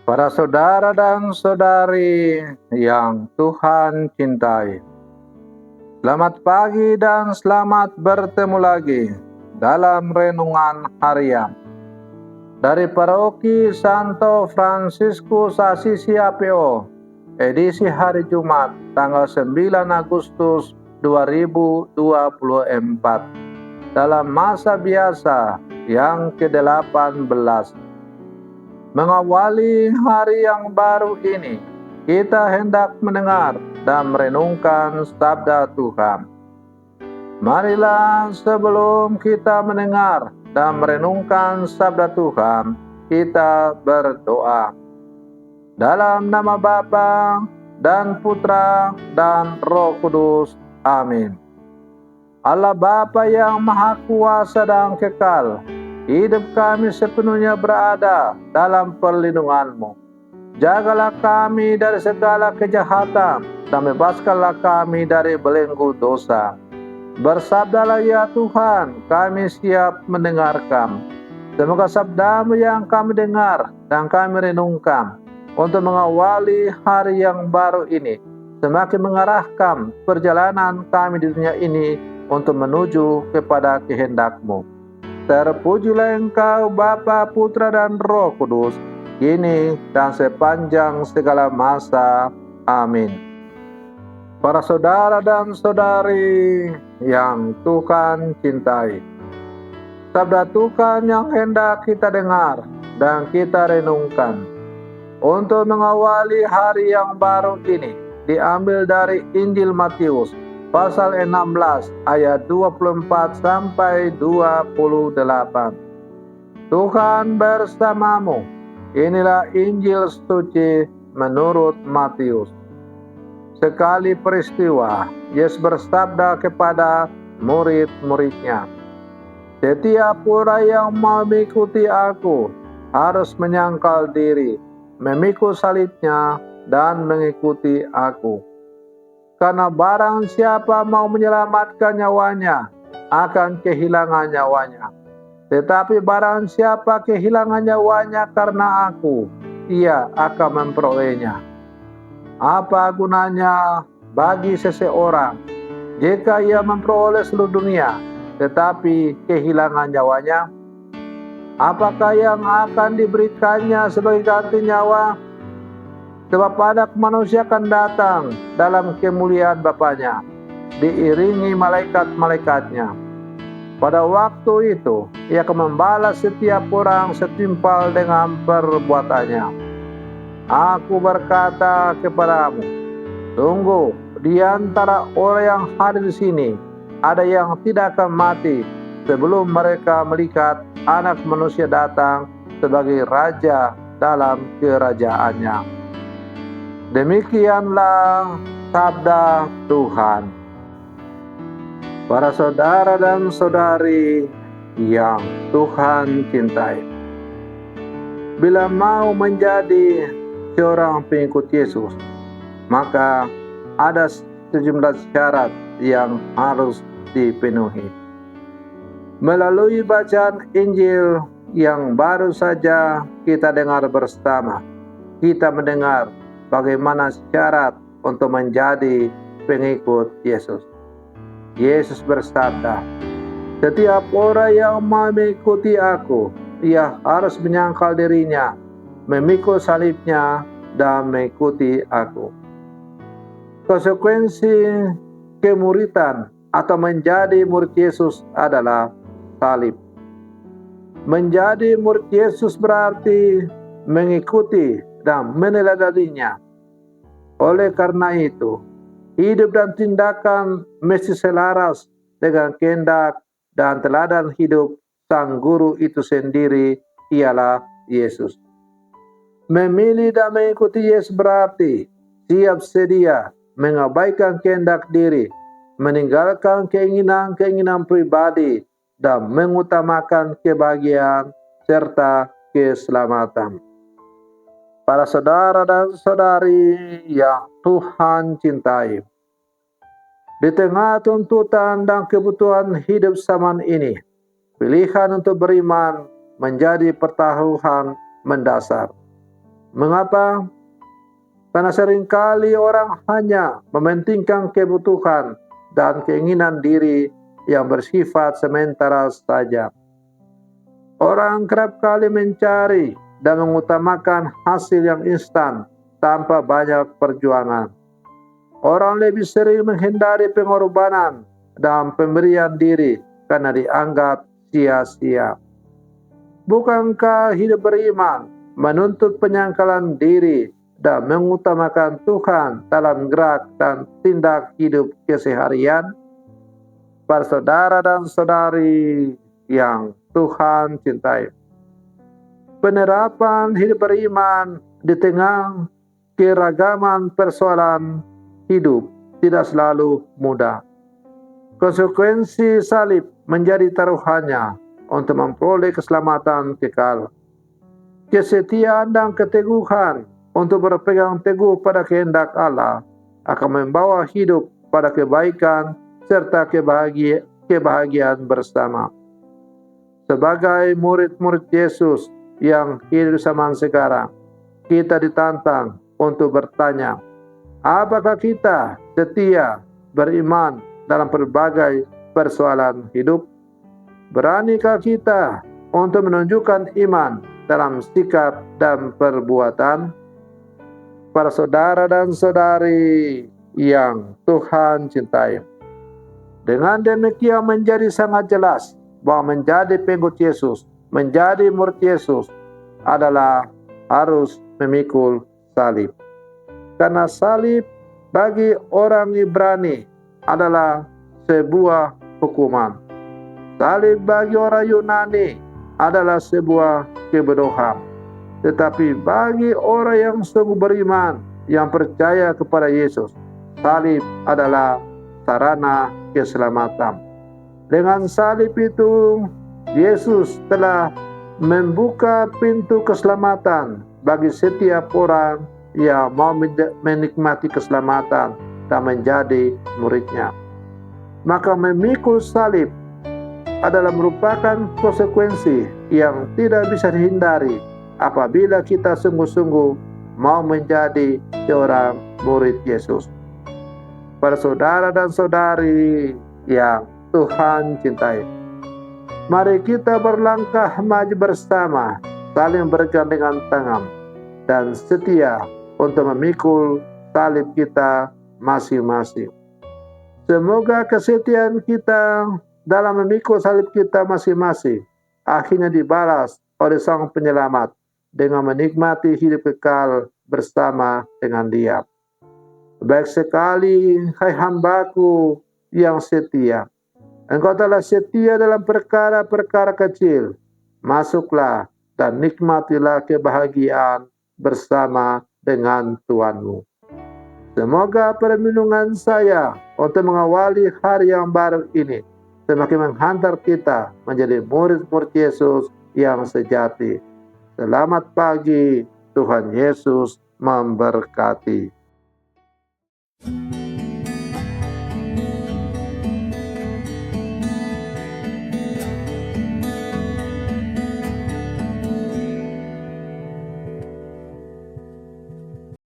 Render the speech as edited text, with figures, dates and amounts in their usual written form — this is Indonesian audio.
Para saudara dan saudari yang Tuhan cintai, selamat pagi dan selamat bertemu lagi dalam renungan harian dari Paroki Santo Fransiskus Assisi APO, edisi hari Jumat tanggal 9 Agustus 2024, dalam masa biasa yang ke-18. Mengawali hari yang baru ini, kita hendak mendengar dan merenungkan sabda Tuhan. Marilah sebelum kita mendengar dan merenungkan sabda Tuhan, kita berdoa. Dalam nama Bapa dan Putra dan Roh Kudus. Amin. Allah Bapa yang Maha Kuasa dan Kekal, hidup kami sepenuhnya berada dalam perlindungan-Mu. Jagalah kami dari segala kejahatan dan bebaskanlah kami dari belenggu dosa. Bersabdalah ya Tuhan, kami siap mendengarkan. Semoga sabda-Mu yang kami dengar dan kami renungkan untuk mengawali hari yang baru ini semakin mengarahkan perjalanan kami di dunia ini untuk menuju kepada kehendak-Mu. Terpujilah Engkau Bapa, Putra dan Roh Kudus, kini dan sepanjang segala masa. Amin. Para saudara dan saudari yang Tuhan cintai, sabda Tuhan yang hendak kita dengar dan kita renungkan untuk mengawali hari yang baru ini diambil dari Injil Matius pasal 16 ayat 24 sampai 28. Tuhan bersamamu. Inilah Injil suci menurut Matius. Sekali peristiwa, Yesus bersabda kepada murid-muridnya, "Setiap orang yang mau mengikuti aku harus menyangkal diri, memikul salibnya dan mengikuti aku. Karena barang siapa mau menyelamatkan nyawanya, akan kehilangan nyawanya. Tetapi barang siapa kehilangan nyawanya karena aku, ia akan memperolehnya. Apa gunanya bagi seseorang jika ia memperoleh seluruh dunia, tetapi kehilangan nyawanya? Apakah yang akan diberikannya sebagai ganti nyawa? Sebab Anak Manusia akan datang dalam kemuliaan Bapanya, diiringi malaikat-malaikatnya. Pada waktu itu, Ia akan membalas setiap orang setimpal dengan perbuatannya. Aku berkata kepadamu, sungguh di antara orang yang hadir di sini, ada yang tidak akan mati sebelum mereka melihat Anak Manusia datang sebagai Raja dalam kerajaannya." Demikianlah sabda Tuhan. Para saudara dan saudari yang Tuhan cintai, bila mau menjadi seorang pengikut Yesus, maka ada sejumlah syarat yang harus dipenuhi. Melalui bacaan Injil yang baru saja kita dengar bersama, kita mendengar bagaimana syarat untuk menjadi pengikut Yesus. Yesus bersabda, "Setiap orang yang mau mengikuti aku, ia harus menyangkal dirinya, memikul salibnya, dan mengikuti aku." Konsekuensi kemuridan atau menjadi murid Yesus adalah salib. Menjadi murid Yesus berarti mengikuti dan meneladaninya. Oleh karena itu, hidup dan tindakan mesti selaras dengan kehendak dan teladan hidup Sang Guru itu sendiri, ialah Yesus. Memilih dan mengikuti Yesus berarti siap sedia mengabaikan kehendak diri, meninggalkan keinginan-keinginan pribadi, dan mengutamakan kebahagiaan serta keselamatan. Para saudara dan saudari yang Tuhan cintai, di tengah tuntutan dan kebutuhan hidup zaman ini, pilihan untuk beriman menjadi pertaruhan mendasar. Mengapa? Karena seringkali orang hanya mementingkan kebutuhan dan keinginan diri yang bersifat sementara saja. Orang kerap kali mencari dan mengutamakan hasil yang instan tanpa banyak perjuangan. Orang lebih sering menghindari pengorbanan dan pemberian diri karena dianggap sia-sia. Bukankah hidup beriman menuntut penyangkalan diri dan mengutamakan Tuhan dalam gerak dan tindak hidup keseharian? Para saudara dan saudari yang Tuhan cintai, penerapan hidup beriman di tengah keragaman persoalan hidup tidak selalu mudah. Konsekuensi salib menjadi taruhannya untuk memperoleh keselamatan kekal. Kesetiaan dan keteguhan untuk berpegang teguh pada kehendak Allah akan membawa hidup pada kebaikan serta kebahagiaan bersama. Sebagai murid-murid Yesus yang hidup zaman sekarang, kita ditantang untuk bertanya, apakah kita setia beriman dalam berbagai persoalan hidup? Beranikah kita untuk menunjukkan iman dalam sikap dan perbuatan? Para saudara dan saudari yang Tuhan cintai, dengan demikian menjadi sangat jelas bahwa menjadi pengikut Yesus, menjadi murid Yesus adalah harus memikul salib. Karena salib bagi orang Ibrani adalah sebuah hukuman. Salib bagi orang Yunani adalah sebuah kebodohan. Tetapi bagi orang yang sungguh beriman, yang percaya kepada Yesus, salib adalah sarana keselamatan. Dengan salib itu, Yesus telah membuka pintu keselamatan bagi setiap orang yang mau menikmati keselamatan dan menjadi muridnya. Maka memikul salib adalah merupakan konsekuensi yang tidak bisa dihindari apabila kita sungguh-sungguh mau menjadi seorang murid Yesus. Para saudara dan saudari yang Tuhan cintai, mari kita berlangkah maju bersama, saling bergandengan tangan, dan setia untuk memikul salib kita masing-masing. Semoga kesetiaan kita dalam memikul salib kita masing-masing akhirnya dibalas oleh Sang Penyelamat dengan menikmati hidup kekal bersama dengan Dia. Baik sekali, hai hambaku yang setia, engkau telah setia dalam perkara-perkara kecil. Masuklah dan nikmatilah kebahagiaan bersama dengan Tuhanmu. Semoga perlindungan saya untuk mengawali hari yang baru ini semakin menghantar kita menjadi murid-murid Yesus yang sejati. Selamat pagi, Tuhan Yesus memberkati.